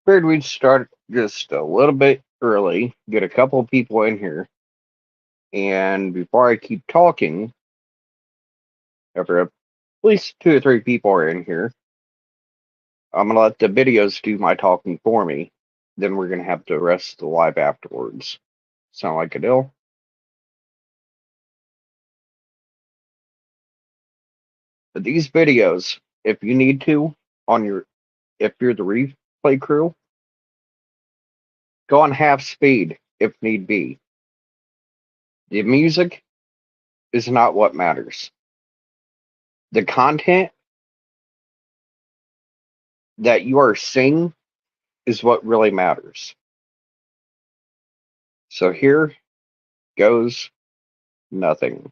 Figured we'd start just a little bit early, get a couple of people in here, and before I keep talking, after at least 2 or 3 people are in here, I'm gonna let the videos do my talking for me. Then we're gonna have the rest of the live afterwards. Sound like a deal? But these videos, if you need to, if you're the replay crew, go on half speed if need be. The music is not what matters. The content that you are seeing is what really matters. So here goes nothing.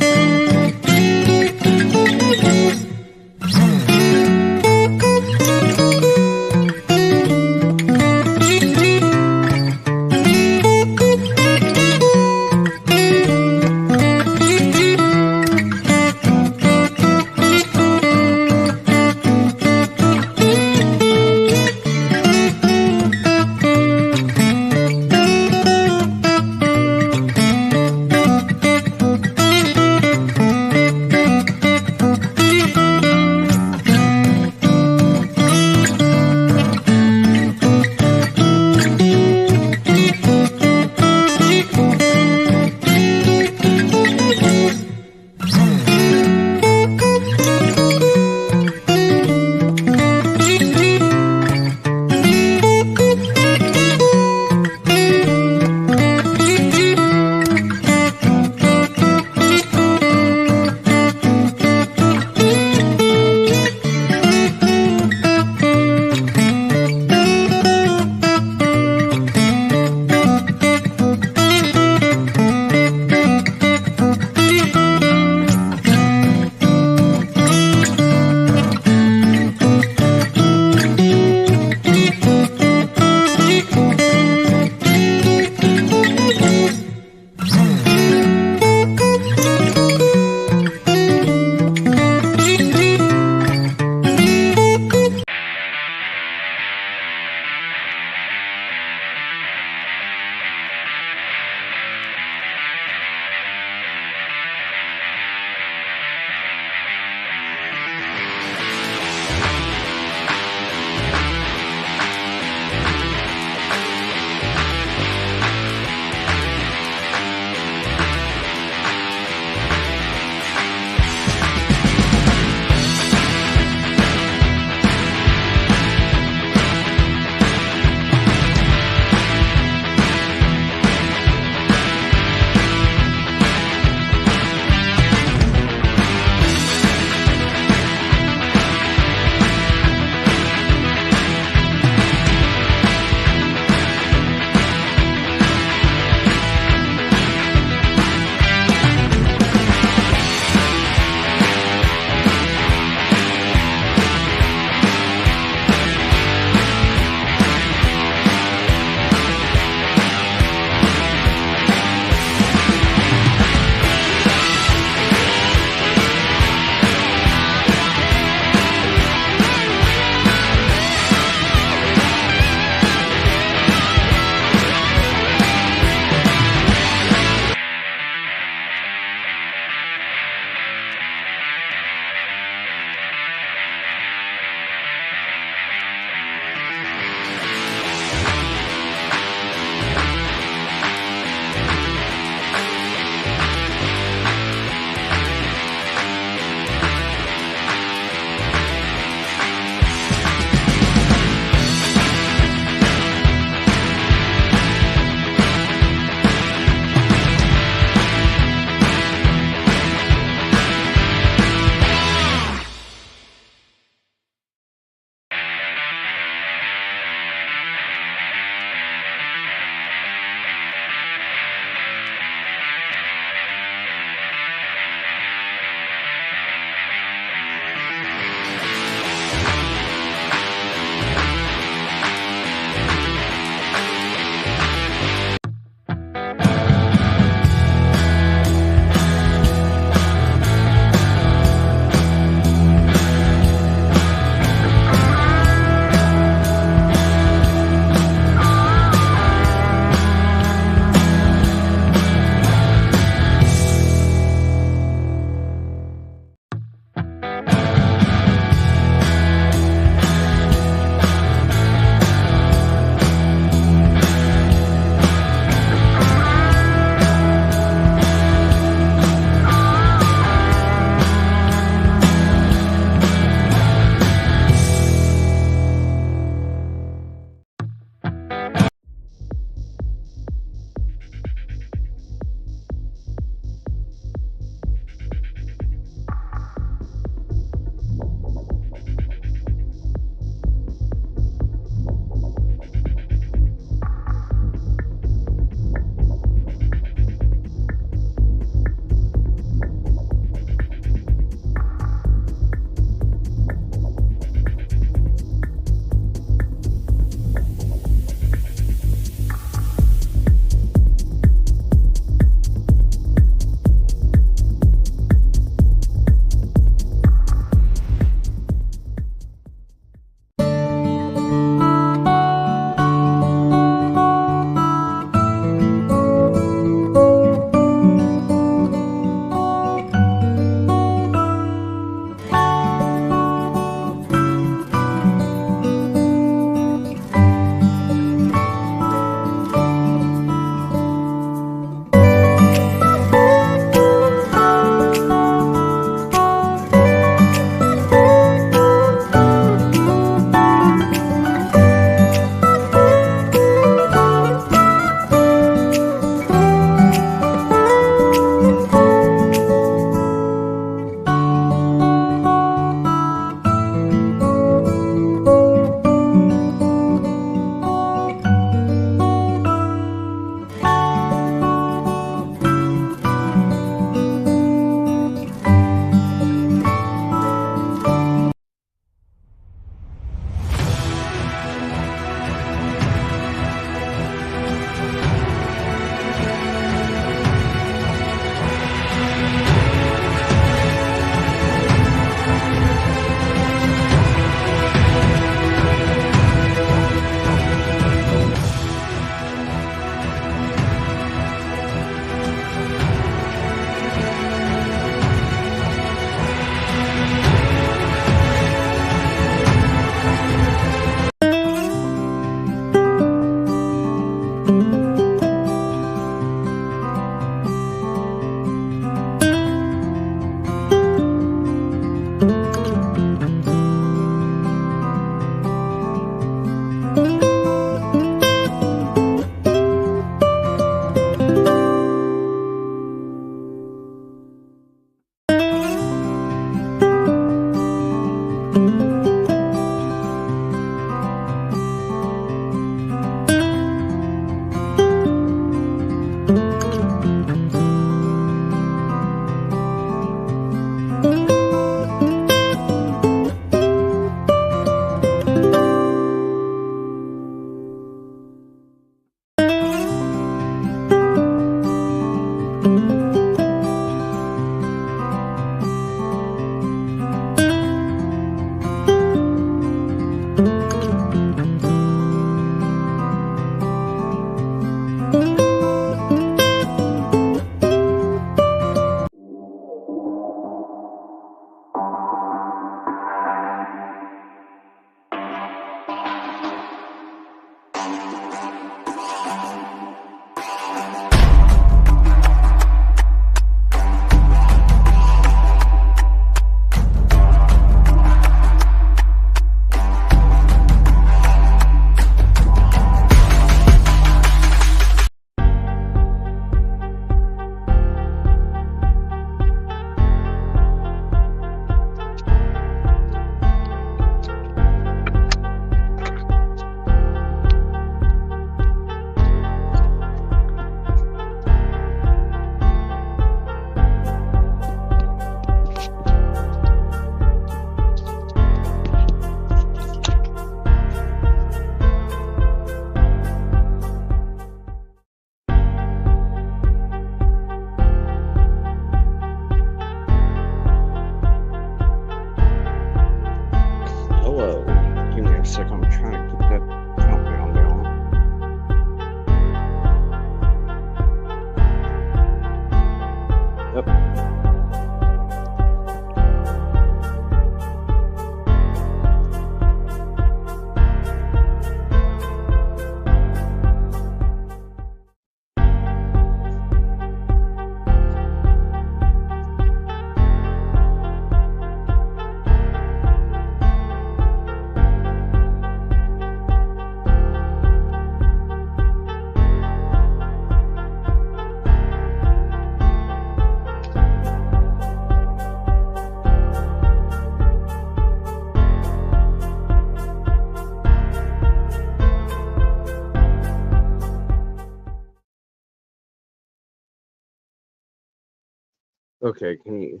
Okay, can you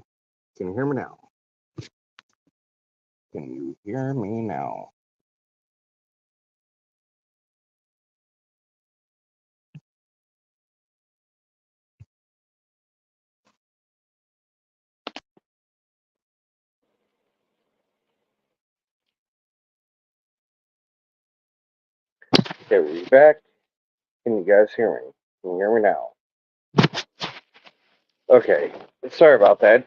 hear me now? Can you hear me now? Okay, we're back. Can you guys hear me? Can you hear me now? Okay, sorry about that.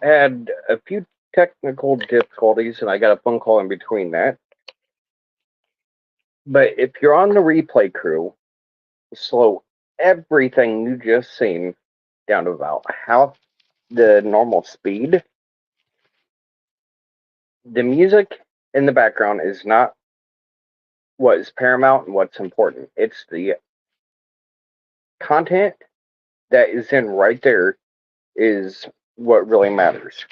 I had a few technical difficulties and I got a phone call in between that. But if you're on the replay crew, slow everything you just seen down to about half the normal speed. The music in the background is not what is paramount and what's important. It's the content that is in right there is what really matters.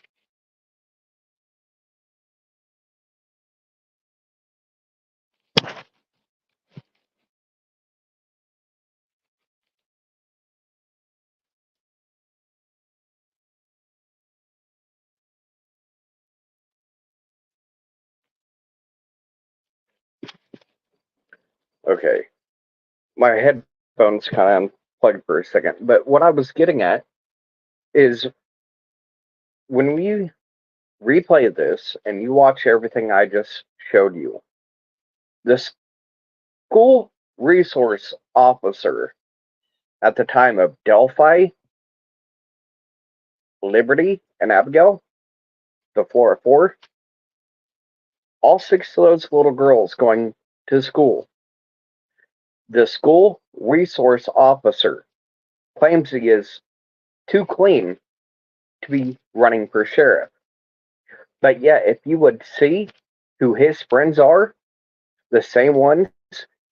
Okay, my headphones kind of unplugged for a second, but what I was getting at is when we replay this and you watch everything I just showed you, the school resource officer at the time of Delphi, Liberty, and Abigail, the Flora Four, all six of those little girls going to school. The school resource officer claims he is too clean to be running for sheriff. But yet, if you would see who his friends are, the same ones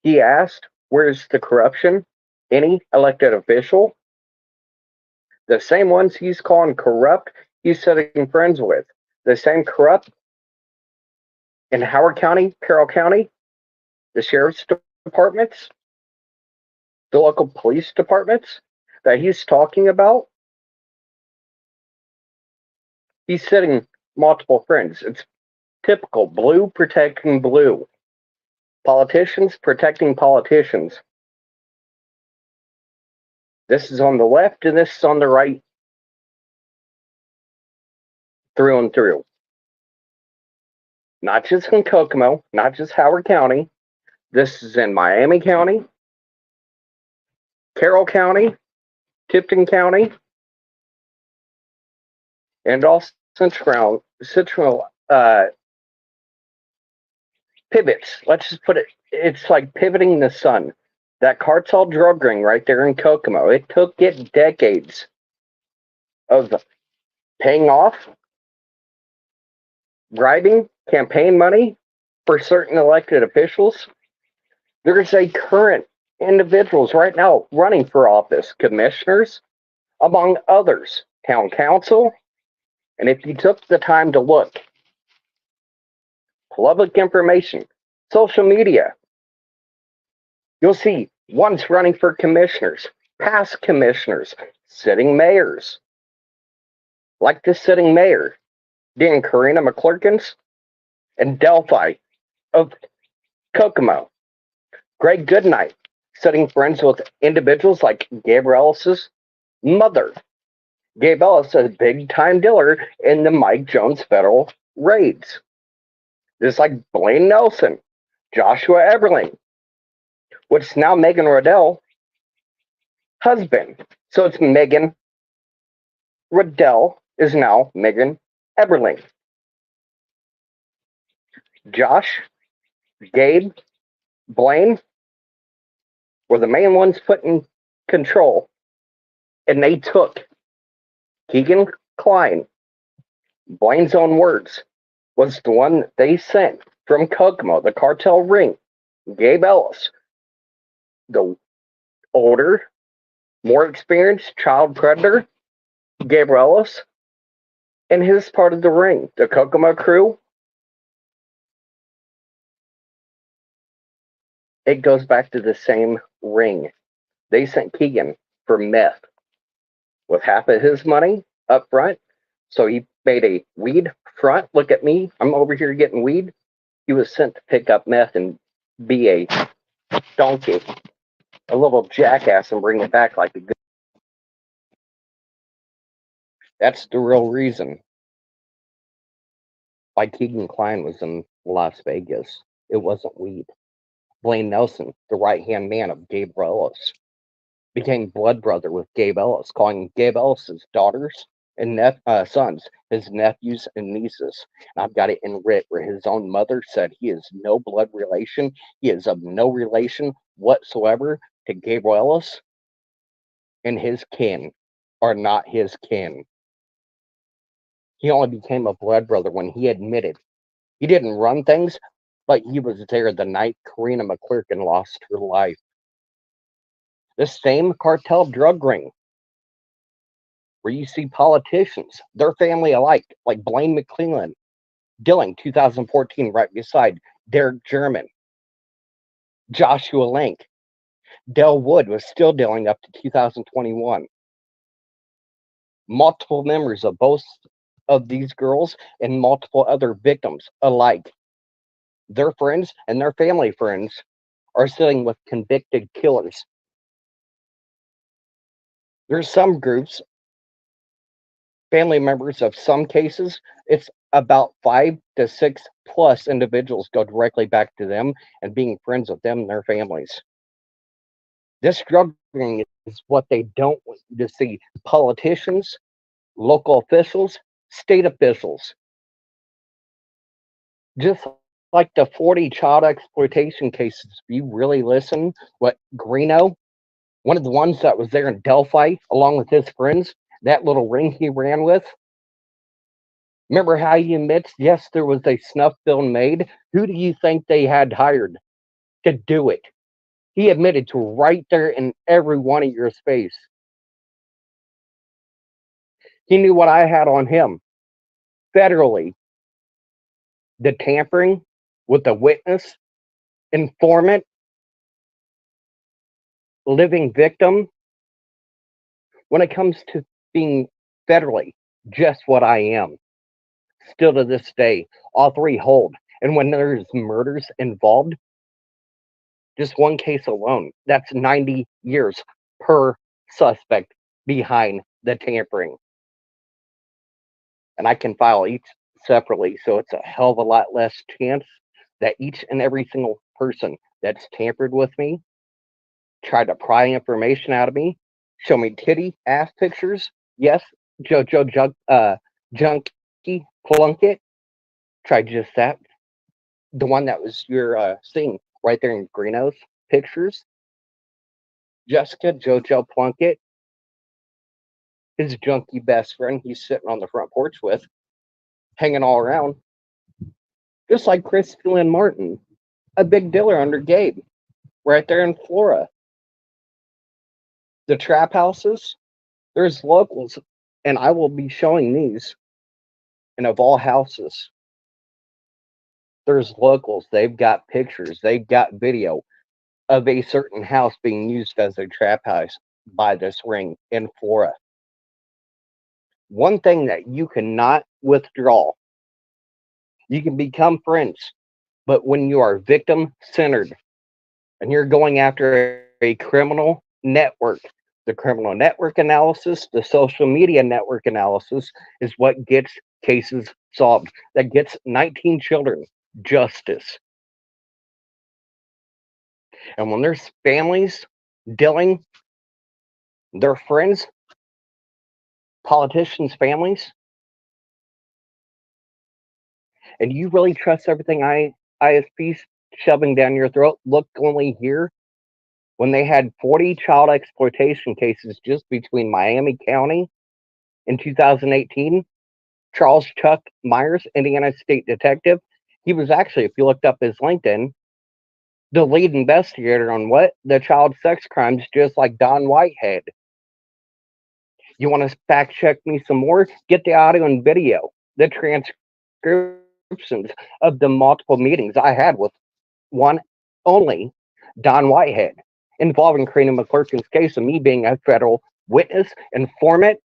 he asked, where's the corruption? Any elected official? The same ones he's calling corrupt, he's setting friends with. The same corrupt in Howard County, Carroll County, the sheriff's departments, the local police departments that he's talking about. He's setting multiple friends. It's typical blue protecting blue. Politicians protecting politicians. This is on the left and this is on the right. Through and through. Not just in Kokomo, not just Howard County. This is in Miami County, Carroll County, Tipton County, and all central pivots. Let's just put it, it's like pivoting the sun. That cartel drug ring right there in Kokomo, it took it decades of paying off, bribing campaign money for certain elected officials. There's a current individuals right now running for office, commissioners, among others, town council. And if you took the time to look, public information, social media, you'll see one's running for commissioners, past commissioners, sitting mayors. Like the sitting mayor, Dean Karina McClurkins, and Delphi of Kokomo. Greg Goodnight, setting friends with individuals like Gabe Ellis's mother. Gabe Ellis, a big-time dealer in the Mike Jones federal raids. Just like Blaine Nelson, Joshua Eberling, which is now Megan Riddell, husband. So it's Megan Riddell is now Megan Eberling. Josh, Gabe, Blaine were the main ones put in control. And they took Keegan Klein, Blaine's own words, was the one they sent from Kokomo, the cartel ring. Gabe Ellis, the older, more experienced child predator, Gabe Ellis, and his part of the ring, the Kokomo crew. It goes back to the same ring. They sent Keegan for meth with half of his money up front. So he made a weed front. Look at me. I'm over here getting weed. He was sent to pick up meth and be a donkey, a little jackass, and bring it back like a good. That's the real reason why Keegan Klein was in Las Vegas. It wasn't weed. Blaine Nelson, the right-hand man of Gabe Ellis, became blood brother with Gabe Ellis, calling Gabe Ellis's daughters and sons his nephews and nieces. And I've got it in writ where his own mother said he is no blood relation. He is of no relation whatsoever to Gabriel Ellis, and his kin are not his kin. He only became a blood brother when he admitted he didn't run things, but he was there the night Karina McQuirkin lost her life. The same cartel drug ring where you see politicians, their family alike, like Blaine McClellan, Dilling, 2014, right beside Derrick German, Joshua Link. Del Wood was still dealing up to 2021. Multiple members of both of these girls and multiple other victims alike, their friends and their family friends, are sitting with convicted killers. There's some groups, family members of some cases, it's about 5 to 6 plus individuals go directly back to them and being friends with them and their families. This drug ring is what they don't want you to see. Politicians, local officials, state officials. Just like the 40 child exploitation cases, if you really listen, what Greeno, one of the ones that was there in Delphi, along with his friends, that little ring he ran with, remember how he admits, yes, there was a snuff film made? Who do you think they had hired to do it? He admitted to right there in every one of your space. He knew what I had on him federally. The tampering with the witness, informant, living victim. When it comes to being federally, just what I am. Still to this day, all three hold. And when there's murders involved, just one case alone, that's 90 years per suspect behind the tampering. And I can file each separately, so it's a hell of a lot less chance that each and every single person that's tampered with me, tried to pry information out of me, show me titty ass pictures. Yes, Junkie Plunkett tried just that. The one that was you're seeing right there in Greeno's pictures. Jessica JoJo Plunkett, his junkie best friend, he's sitting on the front porch with, hanging all around. Just like Chris Lynn Martin, a big dealer under Gabe, right there in Flora. The trap houses, there's locals, and I will be showing these. And of all houses, there's locals. They've got pictures, they've got video of a certain house being used as a trap house by this ring in Flora. One thing that you cannot withdraw, you can become friends, but when you are victim centered and you're going after a criminal network, the criminal network analysis, the social media network analysis is what gets cases solved, that gets 19 children justice. And when there's families dealing, their friends, politicians' families, and you really trust everything ISP's shoving down your throat, look only here. When they had 40 child exploitation cases just between Miami County in 2018, Charles Chuck Myers, Indiana State Detective, he was actually, if you looked up his LinkedIn, the lead investigator on what? The child sex crimes, just like Don Whitehead. You want to fact check me some more? Get the audio and video, the transcriptions of the multiple meetings I had with one only Don Whitehead involving Karina McClurkin's case of me being a federal witness, informant,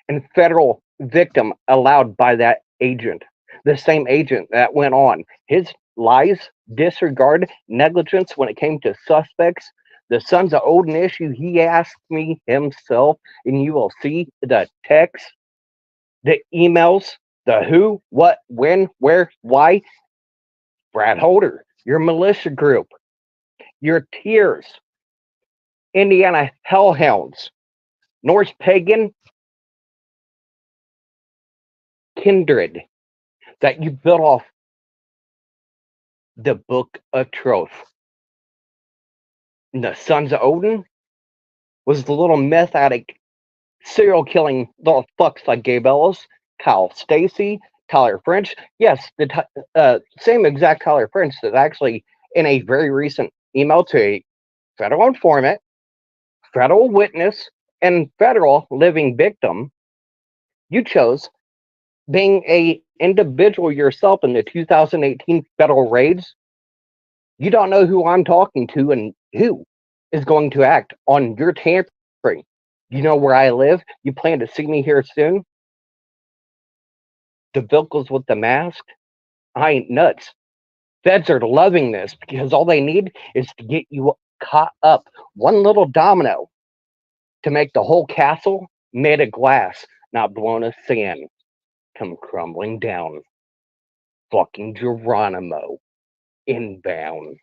and federal victim allowed by that agent. The same agent that went on. His lies, disregard, negligence when it came to suspects. The Sons of Odin issue, he asked me himself, and you will see the text, the emails, the who, what, when, where, why. Brad Holder, your militia group, your Tyrs, Indiana hellhounds, Norse pagan kindred that you built off the book of troth. And the Sons of Odin was the little meth addict, serial killing little fucks like Gabe Ellis, Kyle Stacey, Tyler French. Yes, the same exact Tyler French that actually, in a very recent email to a federal informant, federal witness, and federal living victim, you chose being a individual yourself in the 2018 federal raids. You don't know who I'm talking to and who is going to act on your tampering. You know where I live. You plan to see me here soon. The vehicles with the mask. I ain't nuts. Feds are loving this because all they need is to get you caught up. One little domino to make the whole castle made of glass, not blown of sand, come crumbling down. Fucking Geronimo inbound.